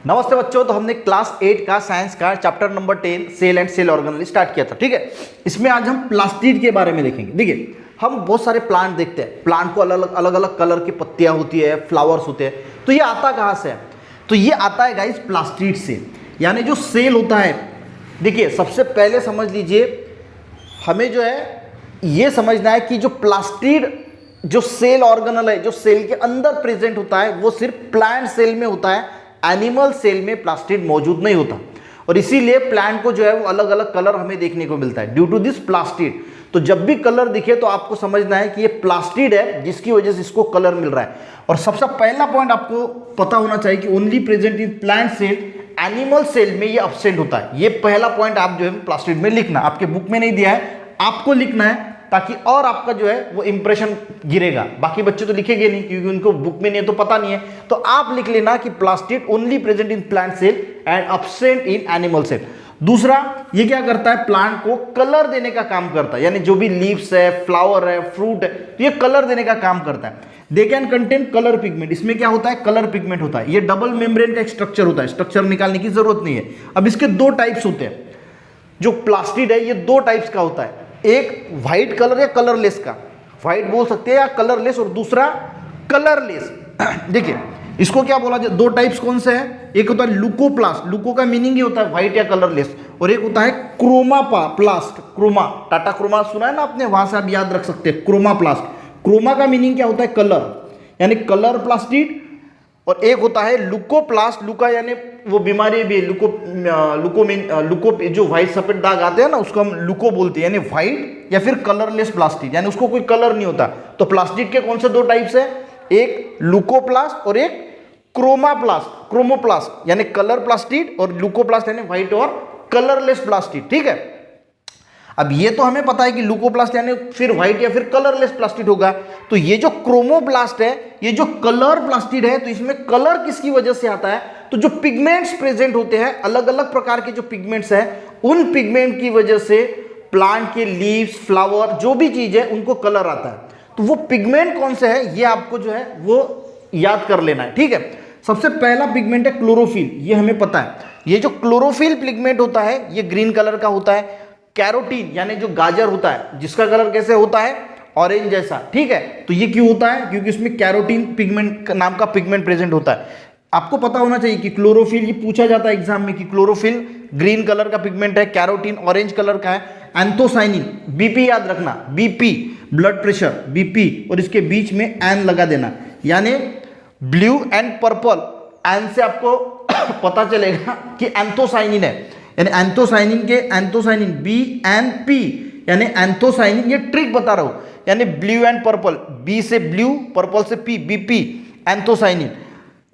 नमस्ते बच्चों। तो हमने क्लास 8 का साइंस का chapter number 10 cell and cell organelle start किया था, ठीक है। इसमें आज हम प्लास्टिड के बारे में देखेंगे। देखिए, हम बहुत सारे प्लांट देखते हैं, प्लांट को अलग अलग कलर की पत्तियां होती है, फ्लावर्स होते हैं। तो ये आता कहाँ से है? तो ये आता है गाइस प्लास्टिड से, यानी जो सेल होता है। देखिए, सबसे पहले समझ लीजिए, हमें जो है ये समझना है कि जो प्लास्टिड जो सेल ऑर्गेनेल है, जो सेल के अंदर प्रेजेंट होता है, वो सिर्फ प्लांट सेल में होता है। एनिमल सेल में प्लास्टिड मौजूद नहीं होता, और इसीलिए प्लांट को जो है वो अलग अलग कलर हमें देखने को मिलता है ड्यू टू दिस प्लास्टिड। तो जब भी कलर दिखे तो आपको समझना है कि ये प्लास्टिड है, जिसकी वजह से इसको कलर मिल रहा है। और सबसे पहला पॉइंट आपको पता होना चाहिए कि only present in plant cell, animal cell में ये अब्सेंट होता है। ये पहला पॉइंट आप जो है प्लास्टिड में लिखना, आपके बुक में नहीं दिया है, आपको लिखना है, ताकि और आपका जो है वो इंप्रेशन गिरेगा। बाकी बच्चे तो लिखेंगे नहीं, क्योंकि उनको बुक में नहीं है तो पता नहीं है। तो आप लिख लेना कि plastid only present in plant cell and absent in animal cell. दूसरा, ये क्या करता है? प्लांट को कलर देने का काम करता है, यानी जो भी लीव्स है, फ्लावर है, फ्रूट है, तो ये कलर देने का काम करता है। They can contain colour pigment. इसमें क्या होता है? कलर पिगमेंट होता है। ये डबल मेम्ब्रेन का एक स्ट्रक्चर होता है, स्ट्रक्चर निकालने की जरूरत नहीं है। अब इसके दो टाइप्स होते हैं। जो प्लास्टिड है ये दो टाइप्स का होता है, एक व्हाइट कलर या कलरलेस का, व्हाइट बोल सकते हैं या कलरलेस, और दूसरा कलरलेस। देखिए, इसको क्या बोला जाए? दो टाइप्स कौन से हैं? एक होता है लुकोप्लास्ट, लुको का मीनिंग ही होता है व्हाइट या कलरलेस, और एक होता है क्रोमाप्लास्ट। क्रोमा, टाटा क्रोमा सुना है ना आपने, वहां से आप याद रख सकते हैं क्रोमाप्लास्ट। क्रोमा का मीनिंग क्या होता है? कलर, यानी कलर प्लास्टिड। और एक होता है लुकोप्लास्ट, लुका यानी वो बीमारी भी, लुको जो व्हाइट सफेद दाग आते हैं ना, उसको हम लुको बोलते हैं, यानी व्हाइट या फिर कलरलेस प्लास्टिड, यानी उसको कोई कलर नहीं होता। तो प्लास्टिड के कौन से दो टाइप्स है? एक लुकोप्लास्ट और एक क्रोमाप्लास्ट, क्रोमोप्लास्ट यानी कलर प्लास्टिड, और लुकोप्लास्ट यानी व्हाइट और कलरलेस प्लास्टिड, ठीक है। अब ये तो हमें पता है कि लुकोप्लास्ट यानी फिर व्हाइट या फिर कलरलेस प्लास्टिड होगा। तो ये जो क्रोमोप्लास्ट है, ये जो कलर प्लास्टिड है, तो इसमें कलर किसकी वजह से आता है? तो जो पिगमेंट्स प्रेजेंट होते हैं, अलग अलग प्रकार के जो पिगमेंट्स हैं, उन पिगमेंट की वजह से प्लांट के लीव्स, फ्लावर, जो भी चीज है, उनको कलर आता है। तो वो पिगमेंट कौन से है, ये आपको जो है वो याद कर लेना है, ठीक है। सबसे पहला पिगमेंट है क्लोरोफिल, ये हमें पता है। ये जो क्लोरोफिल पिगमेंट होता है, ये ग्रीन कलर का होता है। कैरोटीन यानी जो गाजर होता है, जिसका कलर कैसे होता है? ऑरेंज जैसा, ठीक है। तो ये क्यों होता है? क्योंकि इसमें कैरोटीन पिगमेंट नाम का पिगमेंट प्रेजेंट होता है। आपको पता होना चाहिए कि क्लोरोफिल, ये पूछा जाता है एग्जाम में कि क्लोरोफिल ग्रीन कलर का पिगमेंट है, कैरोटीन ऑरेंज कलर का है। एंथोसाइनिन, बीपी याद रखना, बीपी ब्लड प्रेशर, बीपी, और इसके बीच में एन लगा देना, यानी ब्लू एंड पर्पल। एन से आपको पता चलेगा कि एंथोसाइनिन है, यानी एंथोसाइनिन के एंथोसाइनिन BNP, यानी एंथोसाइनिन। ये ट्रिक बता रहा हूं, यानी ब्लू एंड पर्पल, बी से ब्लू, पर्पल से पी, BP एंथोसाइनिन।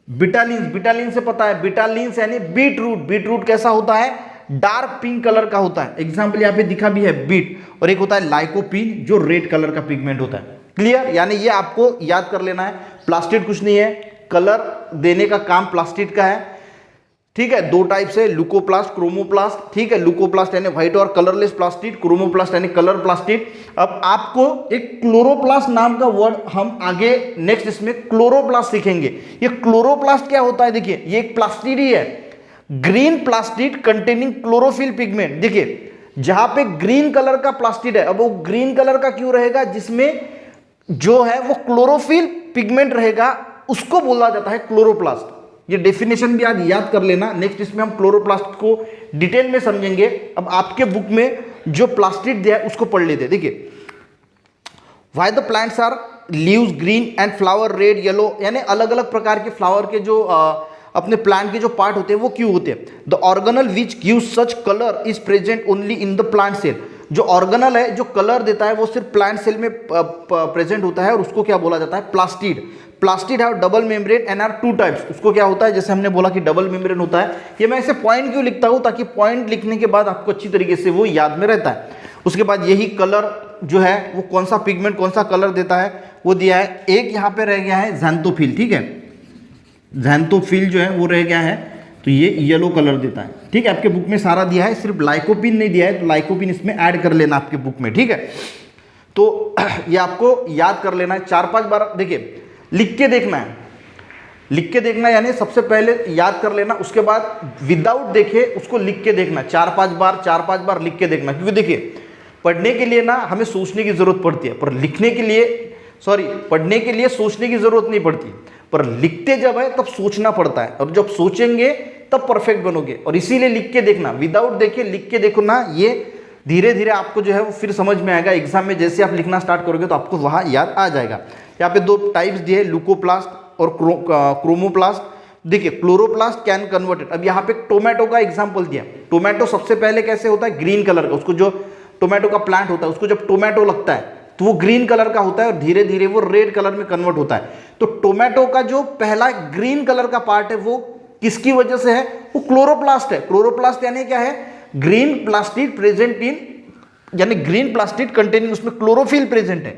बिटालिन, बिटालिन से पता है, बिटालिन यानी बीट रूट। बीट रूट कैसा होता है? डार्क पिंक कलर का होता है, एग्जाम्पल यहाँ पे दिखा भी है, बीट। और एक होता है लाइकोपिन, जो रेड कलर का पिगमेंट होता है। क्लियर? यानी ये आपको याद कर लेना है। प्लास्टिड कुछ नहीं है, कलर देने का काम प्लास्टिड का है, ठीक है। दो टाइप से, लुकोप्लास्ट, क्रोमोप्लास्ट, ठीक है। लुकोप्लास्ट यानी व्हाइट और कलरलेस प्लास्टिड, क्रोमोप्लास्ट यानी कलर प्लास्टिड। अब आपको एक क्लोरोप्लास्ट नाम का वर्ड हम आगे नेक्स्ट इसमें क्लोरोप्लास्ट सीखेंगे। ये क्लोरोप्लास्ट क्या होता है? देखिए, ये एक प्लास्टिड ही है, green plastid containing chlorophyll pigment. देखिए, जहां पे ग्रीन कलर का प्लास्टिड है, अब वो ग्रीन कलर का क्यों रहेगा? जिसमें जो है वो क्लोरोफिल पिगमेंट रहेगा, उसको बोला जाता है क्लोरोप्लास्ट। ये डेफिनेशन भी आज याद कर लेना, नेक्स्ट इसमें हम क्लोरोप्लास्ट को डिटेल में समझेंगे। अब आपके बुक में जो प्लास्टिड दिया है उसको पढ़ लेते। देखिए, why the plants are leaves green and flower red yellow, यानी अलग अलग प्रकार के फ्लावर के जो अपने प्लांट के जो पार्ट होते हैं वो क्यों होते हैं? The organelle which gives such colour is present only in the plant cell. जो ऑर्गेनल है, जो कलर देता है, वो सिर्फ प्लांट सेल में प्रेजेंट होता है, और उसको क्या बोला जाता है? Plastid. Plastid have double membrane and are two types. उसको क्या होता है? जैसे हमने बोला कि डबल मेम्ब्रेन होता है। ये मैं ऐसे पॉइंट क्यों लिखता हूं? ताकि पॉइंट लिखने के बाद आपको अच्छी तरीके से वो याद में रहता है। उसके बाद यही कलर जो है वो कौन सा पिगमेंट कौन सा कलर देता है वो दिया है। एक यहाँ पे रह गया है ज़ैंथोफिल, ठीक है। ज़ैंथोफिल जो है वो रह गया है, तो ये येलो कलर देता है, ठीक है। आपके बुक में सारा दिया है, सिर्फ लाइकोपिन नहीं दिया है, तो लाइकोपिन इसमें ऐड कर लेना आपके बुक में, ठीक है। तो ये आपको याद कर लेना है 4-5 बार। देखिए, लिख के देखना है। लिख के देखना यानी सबसे पहले याद कर लेना, उसके बाद विदाउट देखे उसको लिख के देखना, 4-5 बार लिख के देखना। क्योंकि देखिए पढ़ने के लिए ना हमें सोचने की जरूरत पड़ती है, पर लिखने के लिए पढ़ने के लिए सोचने की जरूरत नहीं पड़ती, पर लिखते जब है तब सोचना पड़ता है, और जब सोचेंगे तब परफेक्ट बनोगे। और इसीलिए लिख के देखना, विदाउट देखे लिख के देखो ना, ये धीरे धीरे आपको जो है वो फिर समझ में आएगा। एग्जाम में जैसे आप लिखना स्टार्ट करोगे तो आपको वहाँ याद आ जाएगा। यहाँ पे 2 टाइप्स दिए, लुकोप्लास्ट और क्रोमोप्लास्ट। देखिए क्लोरोप्लास्ट कैन कन्वर्टेड। अब यहाँ पे टोमेटो का एग्जाम्पल दिया। टोमेटो सबसे पहले कैसे होता है, ग्रीन कलर का, उसको जो टोमेटो का प्लांट होता है उसको जब टोमेटो लगता है तो वो ग्रीन कलर का होता है और धीरे धीरे वो रेड कलर में कन्वर्ट होता है। तो टोमेटो का जो पहला ग्रीन कलर का पार्ट है वो किसकी वजह से है, वो क्लोरोप्लास्ट है। क्लोरोप्लास्ट यानी क्या है, ग्रीन प्लास्टिड प्रेजेंट इन, यानी ग्रीन प्लास्टिड कंटेनिंग, उसमें क्लोरोफिल प्रेजेंट है।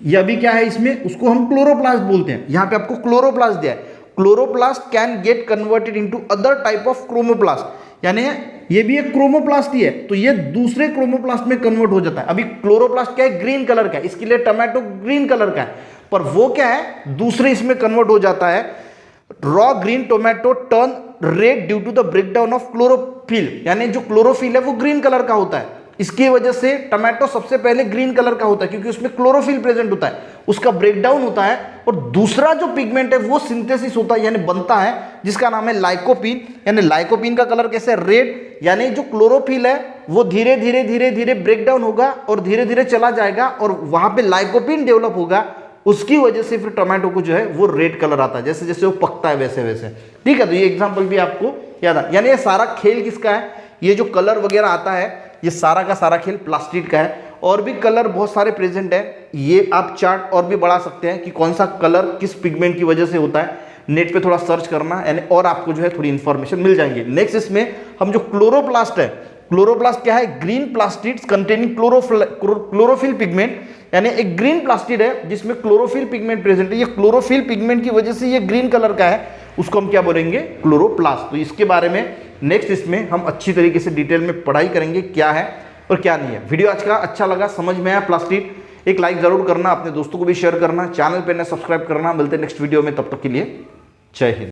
यह भी क्या है इसमें, उसको हम क्लोरोप्लास्ट बोलते हैं। यहाँ पे आपको क्लोरोप्लास्ट दिया है। Chloroplast can get converted into other type of chromoplast, यानी ये भी एक क्रोमोप्लास्ट ही है, तो ये दूसरे क्रोमोप्लास्ट में कन्वर्ट हो जाता है। अभी क्लोरोप्लास्ट क्या है, ग्रीन कलर का है, इसके लिए टोमेटो ग्रीन कलर का है, पर वो क्या है दूसरे इसमें कन्वर्ट हो जाता है। Raw green tomato turn red due to the breakdown of chlorophyll, यानी जो क्लोरोफिल है वो ग्रीन कलर का होता है, इसकी वजह से टोमेटो सबसे पहले ग्रीन कलर का होता है क्योंकि उसमें क्लोरोफिल प्रेजेंट होता है, उसका ब्रेकडाउन होता है और दूसरा जो पिगमेंट है वो सिंथेसिस होता है यानी बनता है, जिसका नाम है लाइकोपीन। यानी लाइकोपीन का कलर कैसे है, रेड, यानी जो क्लोरोफिल है वो धीरे धीरे धीरे धीरे ब्रेकडाउन होगा और धीरे धीरे चला जाएगा और वहां पे लाइकोपीन डेवलप होगा, उसकी वजह से फिर टोमेटो को जो है वो रेड कलर आता है, जैसे जैसे वो पकता है वैसे वैसे। ठीक है, तो ये एग्जांपल भी आपको याद है। यानी ये सारा खेल किसका है, ये जो कलर वगैरह आता है ये सारा का सारा खेल प्लास्टिड का है। और भी कलर बहुत सारे प्रेजेंट है, ये आप चार्ट और भी बढ़ा सकते हैं कि कौन सा कलर किस पिगमेंट की वजह से होता है। नेट पे थोड़ा सर्च करना यानी और आपको जो है थोड़ी इंफॉर्मेशन मिल जाएंगे। नेक्स्ट इसमें हम जो क्लोरोप्लास्ट है, क्लोरोप्लास्ट क्या है, green plastids containing chlorophyll pigment, यानी एक ग्रीन प्लास्टिड है जिसमें क्लोरोफिल पिगमेंट प्रेजेंट है। ये क्लोरोफिल पिगमेंट की वजह से ये ग्रीन कलर का है, उसको हम क्या बोलेंगे, क्लोरोप्लास्ट। तो इसके बारे में नेक्स्ट इसमें हम अच्छी तरीके से डिटेल में पढ़ाई करेंगे क्या है और क्या नहीं है। वीडियो आज का अच्छा लगा, समझ में आया प्लास्टिड, एक लाइक जरूर करना, अपने दोस्तों को भी शेयर करना, चैनल पे ना सब्सक्राइब करना। मिलते हैं नेक्स्ट वीडियो में, तब तक के लिए जय हिंद।